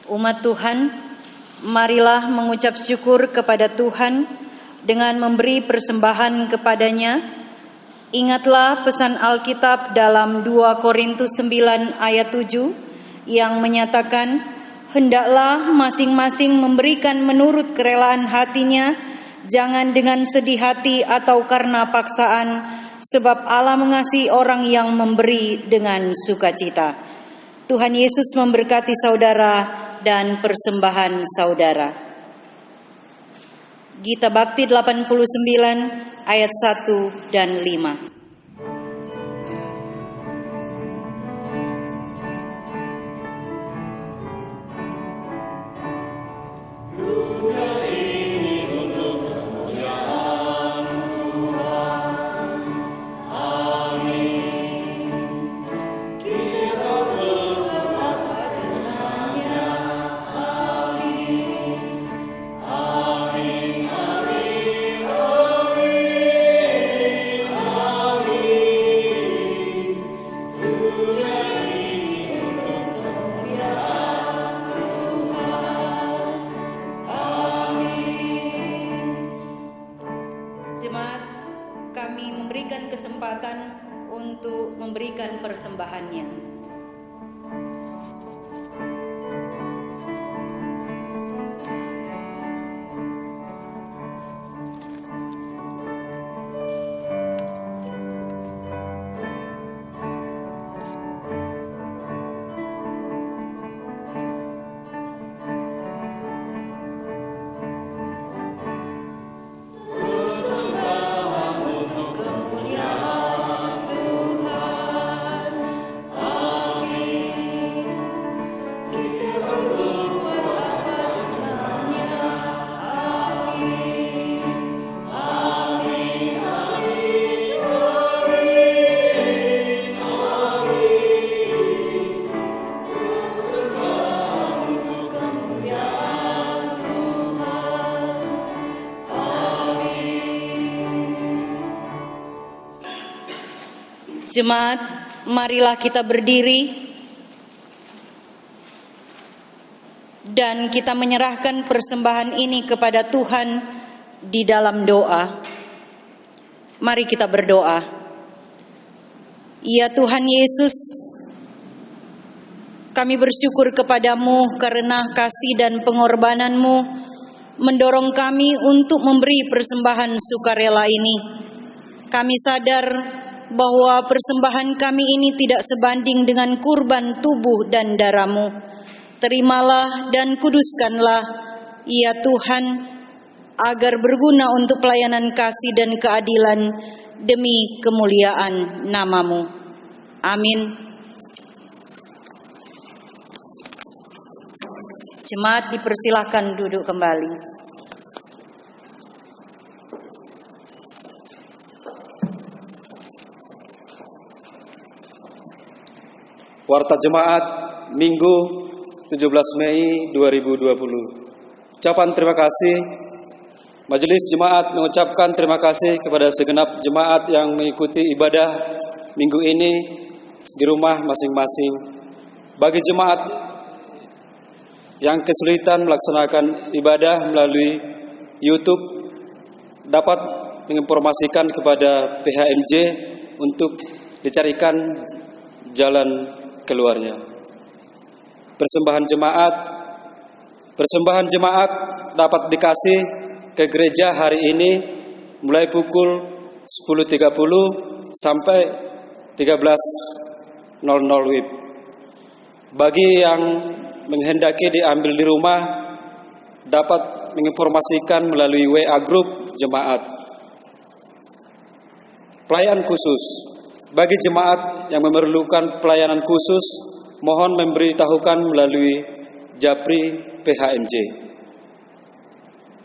F: Umat Tuhan, marilah mengucap syukur kepada Tuhan dengan memberi persembahan kepadanya. Ingatlah pesan Alkitab dalam 2 Korintus 9 ayat 7 yang menyatakan, hendaklah masing-masing memberikan menurut kerelaan hatinya, jangan dengan sedih hati atau karena paksaan, sebab Allah mengasihi orang yang memberi dengan sukacita. Tuhan Yesus memberkati saudara dan persembahan saudara. Gita Bakti 89 ayat 1 dan 5. Jemaat, kami memberikan kesempatan untuk memberikan persembahannya. Jemaat, marilah kita berdiri dan kita menyerahkan persembahan ini kepada Tuhan di dalam doa. Mari kita berdoa. Ya Tuhan Yesus, kami bersyukur kepadamu karena kasih dan pengorbananmu mendorong kami untuk memberi persembahan sukarela ini. Kami sadar bahwa persembahan kami ini tidak sebanding dengan kurban tubuh dan darah-Mu. Terimalah dan kuduskanlah, ya Tuhan, agar berguna untuk pelayanan kasih dan keadilan demi kemuliaan nama-Mu. Amin. Jemaat dipersilahkan duduk kembali.
G: Warta Jemaat Minggu 17 Mei 2020. Ucapan terima kasih. Majelis Jemaat mengucapkan terima kasih kepada segenap jemaat yang mengikuti ibadah minggu ini di rumah masing-masing. Bagi jemaat yang kesulitan melaksanakan ibadah melalui YouTube, dapat menginformasikan kepada PHMJ untuk dicarikan jalan keluarnya. Persembahan jemaat dapat dikasih ke gereja hari ini mulai pukul 10.30 sampai 13.00 WIB. Bagi yang menghendaki diambil di rumah, dapat menginformasikan melalui WA Group Jemaat. Pelayanan khusus. Bagi jemaat yang memerlukan pelayanan khusus, mohon memberitahukan melalui Japri PHMJ.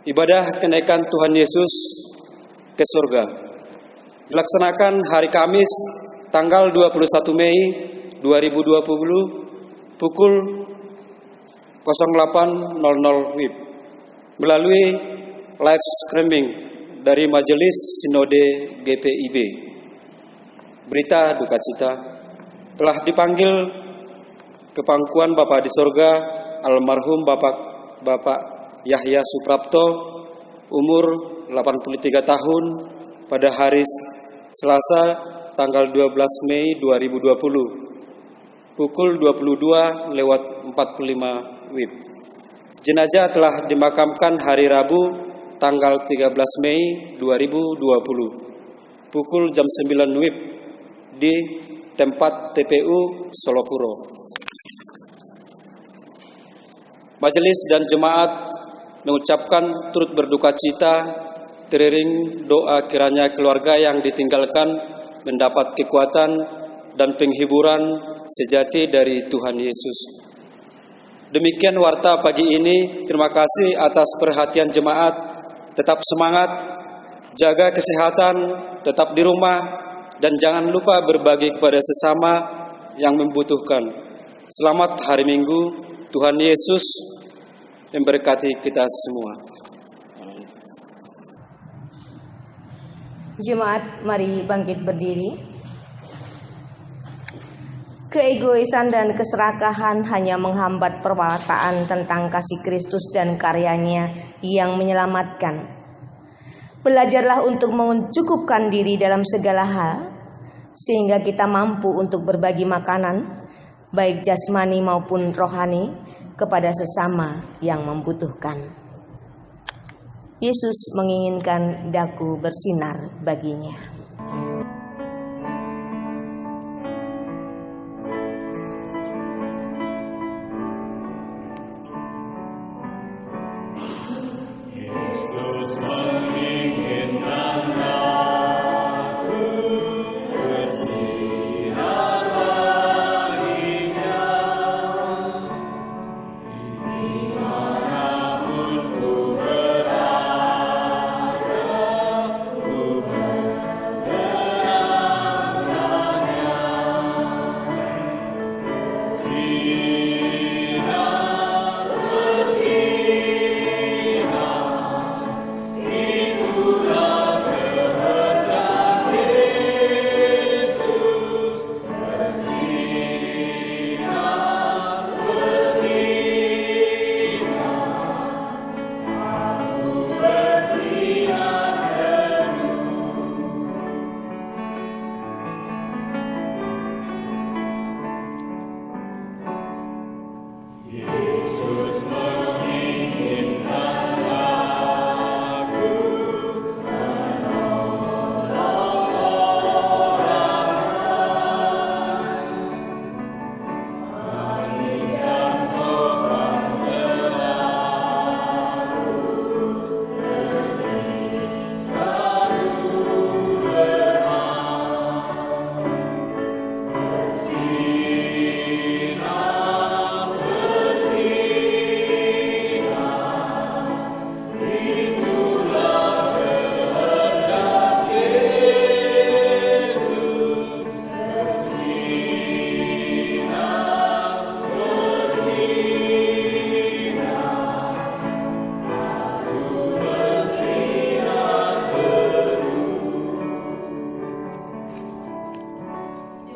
G: Ibadah kenaikan Tuhan Yesus ke surga dilaksanakan hari Kamis tanggal 21 Mei 2020 pukul 08.00 WIB melalui live streaming dari Majelis Sinode GPIB. Berita duka cita telah dipanggil ke pangkuan Bapa di sorga almarhum Bapak Yahya Suprapto, umur 83 tahun, pada hari Selasa tanggal 12 Mei 2020, pukul 22:45 WIB. Jenazah telah dimakamkan hari Rabu tanggal 13 Mei 2020, pukul jam 9 WIB di tempat TPU Solopuro. Majelis dan jemaat mengucapkan turut berduka cita, teriring doa kiranya keluarga yang ditinggalkan mendapat kekuatan dan penghiburan sejati dari Tuhan Yesus. Demikian warta pagi ini. Terima kasih atas perhatian jemaat. Tetap semangat, jaga kesehatan, tetap di rumah, dan jangan lupa berbagi kepada sesama yang membutuhkan. Selamat hari Minggu. Tuhan Yesus memberkati kita semua.
C: Jemaat, mari bangkit berdiri. Keegoisan dan keserakahan hanya menghambat perkataan tentang kasih Kristus dan karyanya yang menyelamatkan. Belajarlah untuk mencukupkan diri dalam segala hal, sehingga kita mampu untuk berbagi makanan, baik jasmani maupun rohani, kepada sesama yang membutuhkan. Yesus menginginkan daku bersinar baginya.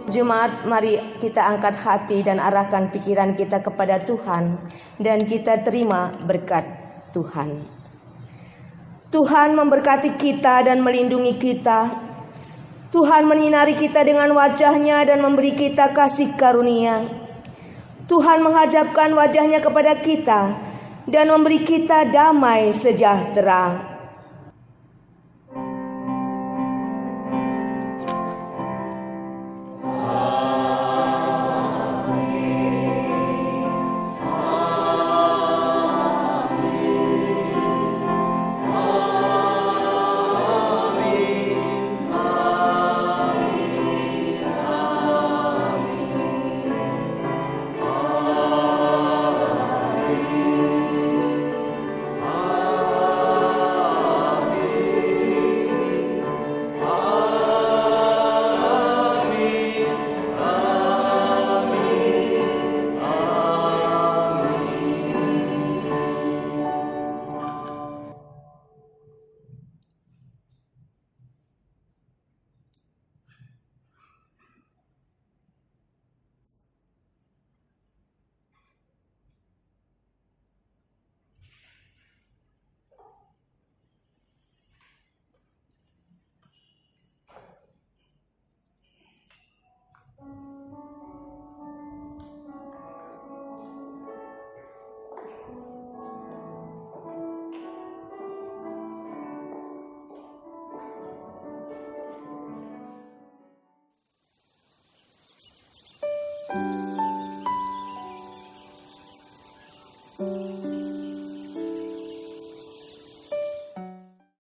C: Jemaat, mari kita angkat hati dan arahkan pikiran kita kepada Tuhan dan kita terima berkat Tuhan. Tuhan memberkati kita dan melindungi kita. Tuhan menyinari kita dengan wajah-Nya dan memberi kita kasih karunia. Tuhan menghadapkan wajah-Nya kepada kita dan memberi kita damai sejahtera.